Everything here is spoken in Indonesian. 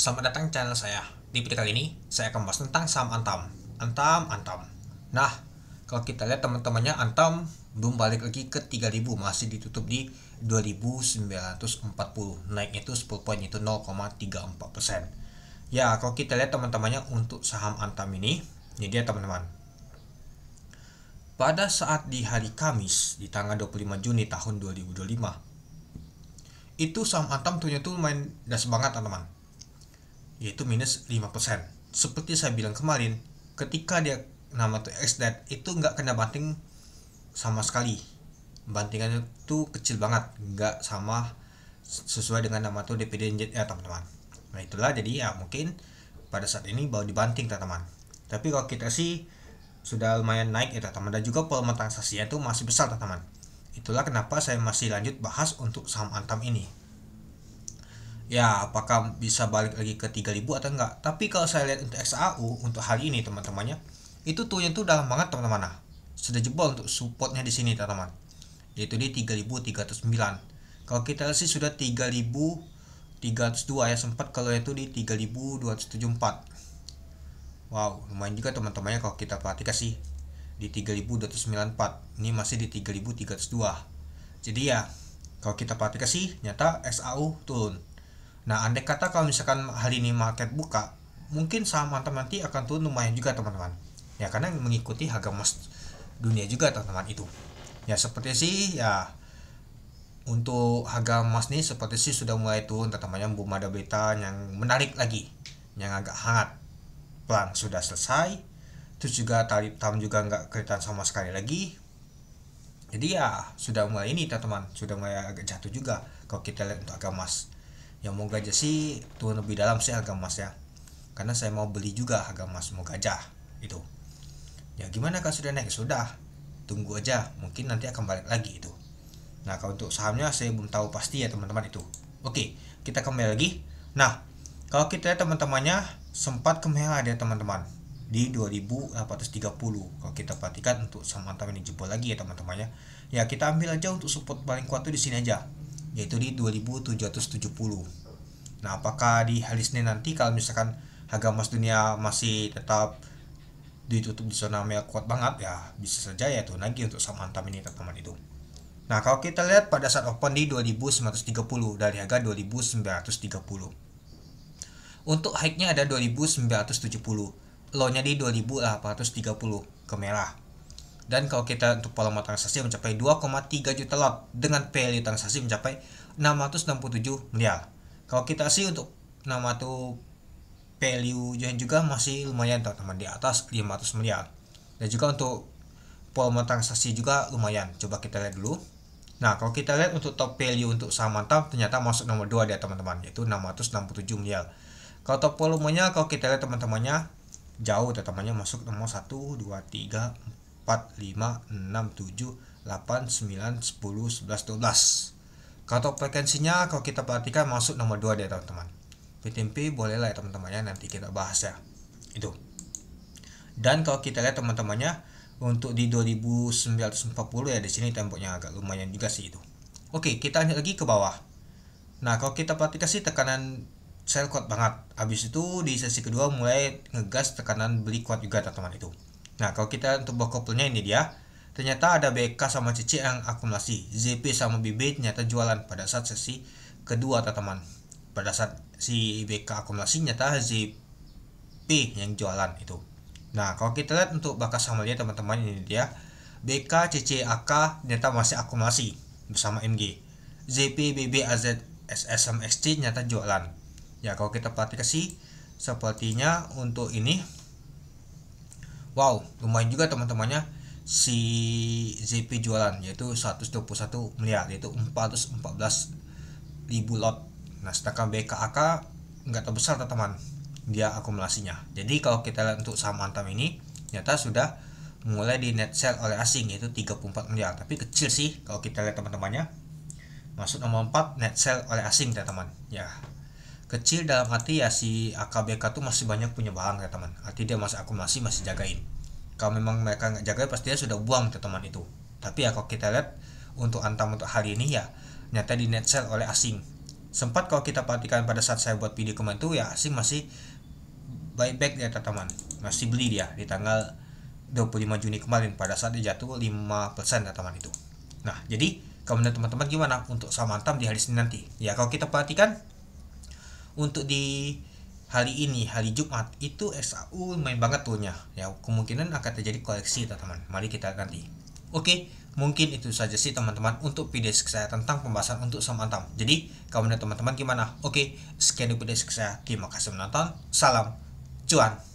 Selamat datang channel saya. Di video kali ini saya akan bahas tentang saham Antam. Antam. Nah, kalau kita lihat teman-temannya, Antam belum balik lagi ke 3000, masih ditutup di 2940. Naiknya itu 10 poin, itu 0,34%. Ya, kalau kita lihat teman-temannya untuk saham Antam ini dia teman-teman. Pada saat di hari Kamis di tanggal 25 Juni tahun 2025, itu saham Antam turunnya tuh lumayan das banget teman-teman, yaitu minus 5%. Seperti saya bilang kemarin, ketika dia nama tuh XDAT itu nggak kena banting sama sekali. Bantingannya tuh kecil banget, nggak sama sesuai dengan nama tuh DPD ya teman-teman. Nah itulah, jadi ya mungkin pada saat ini baru dibanting teman-teman. Tapi kalau kita sih sudah lumayan naik ya teman-teman, dan juga volume transaksinya itu masih besar teman-teman. Itulah kenapa saya masih lanjut bahas untuk saham Antam ini. Ya, apakah bisa balik lagi ke 3000 atau enggak? Tapi kalau saya lihat untuk XAU untuk hari ini teman-temannya, itu turunnya tuh dalam banget teman-teman. Sudah jebol untuk supportnya di sini teman-teman, yaitu di 3309. Kalau kita lihat sih sudah 3302 ya, sempat kalau itu di 3274. Wow, lumayan juga teman-temannya kalau kita perhatikan sih di 3294. Ini masih di 3302. Jadi ya, kalau kita perhatikan sih nyata XAU turun. Nah, andai kata kalau misalkan hari ini market buka, mungkin saham Antam nanti akan turun lumayan juga teman-teman. Ya, karena mengikuti harga emas dunia juga teman-teman itu. Ya, seperti sih ya untuk harga emas nih seperti sih sudah mulai turun teman-teman. Belum ada berita yang menarik lagi, yang agak hangat. Perang sudah selesai, terus juga tarif tam juga nggak kelihatan sama sekali lagi. Jadi ya sudah mulai ini teman-teman, sudah mulai agak jatuh juga kalau kita lihat untuk harga emas. Yang mau gajah sih turun lebih dalam sih harga emas ya, karena saya mau beli juga harga emas, mau gajah itu. Ya gimana kalau sudah naik, sudah tunggu aja, mungkin nanti akan balik lagi itu. Nah kalau untuk sahamnya saya belum tahu pasti ya teman-teman itu. Oke, kita kembali lagi. Nah kalau kita lihat teman-temannya sempat kemerah dia teman-teman di 2830. Kalau kita perhatikan untuk saham Antam ini jebol lagi ya teman-temannya. Ya kita ambil aja untuk support paling kuat tuh di sini aja, yaitu di 2770. Nah, apakah di hari Senin nanti kalau misalkan harga emas dunia masih tetap ditutup di zona merah kuat banget, ya bisa saja ya tuh lagi untuk saham Antam ini teman-teman itu. Nah, kalau kita lihat pada saat open di 2930 dari harga 2930. Untuk high-nya ada 2970, low-nya di 2830 ke merah. Dan kalau kita untuk volume transaksi mencapai 2,3 juta lot dengan value transaksi mencapai 667 miliar. Kalau kita sih untuk nama tuh value juga masih lumayan teman-teman, di atas 500 miliar. Dan juga untuk volume transaksi juga lumayan. Coba kita lihat dulu. Nah, kalau kita lihat untuk top value untuk saham Antam ternyata masuk nomor 2 dia teman-teman, yaitu 667 miliar. Kalau top volumenya kalau kita lihat teman-temannya jauh teman-temannya, masuk nomor 1 2 3 4 5 6 7 8 9 10 11 12. Kalau top frekuensinya kalau kita perhatikan masuk nomor 2 deh teman-teman. PTMP boleh lah ya teman-temannya, nanti kita bahas ya itu. Dan kalau kita lihat teman-temannya untuk di 2940 ya, di sini tempoknya agak lumayan juga sih itu. Oke, kita lanjut lagi ke bawah. Nah, kalau kita perhatikan sih tekanan sell kuat banget. Habis itu di sesi kedua mulai ngegas tekanan beli kuat juga teman-teman itu. Nah, kalau kita untuk block couple-nya ini dia, ternyata ada BK sama CC yang akumulasi. ZP sama BB ternyata jualan pada saat sesi kedua teman-teman. Pada saat si BK akumulasi ternyata ZP yang jualan itu. Nah, kalau kita lihat untuk bakas sama dia teman-teman, ini dia BK, CC, AK ternyata masih akumulasi bersama MG. ZP, BB, AZ, SS sama XC ternyata jualan. Ya, kalau kita perhatikan sih sepertinya untuk ini wow, lumayan juga teman-temannya si ZP jualan, yaitu 121 miliar, yaitu 414 ribu lot. Nah, sedangkan BKAK nggak terbesar teman-teman dia akumulasinya. Jadi kalau kita lihat untuk saham Antam ini ternyata sudah mulai di net sell oleh asing, yaitu 34 miliar, tapi kecil sih kalau kita lihat teman-temannya. Masuk nomor 4 net sell oleh asing teman-teman. Ya, kecil dalam arti ya si AKBK tuh masih banyak punya barang ya teman, arti dia masih akumulasi, masih jagain. Kalau memang mereka nggak jaga pasti dia sudah buang teman itu. Tapi ya kalau kita lihat untuk Antam untuk hari ini ya nyata di net sell oleh asing, sempat kalau kita perhatikan pada saat saya buat video kemarin tuh ya asing masih buyback ya teman-teman, masih beli dia di tanggal 25 Juni kemarin pada saat dia jatuh 5% teman-teman itu. Nah jadi kalau menurut teman-teman gimana untuk saham Antam di hari Senin nanti? Ya kalau kita perhatikan untuk di hari ini, hari Jumat itu SAU main banget turunnya ya, kemungkinan akan terjadi koleksi teman-teman. Mari kita ganti. Oke, mungkin itu saja sih teman-teman untuk video saya tentang pembahasan untuk saham Antam. Jadi kalau menurut teman-teman gimana? Oke, sekian video saya, terima kasih menonton, salam cuan.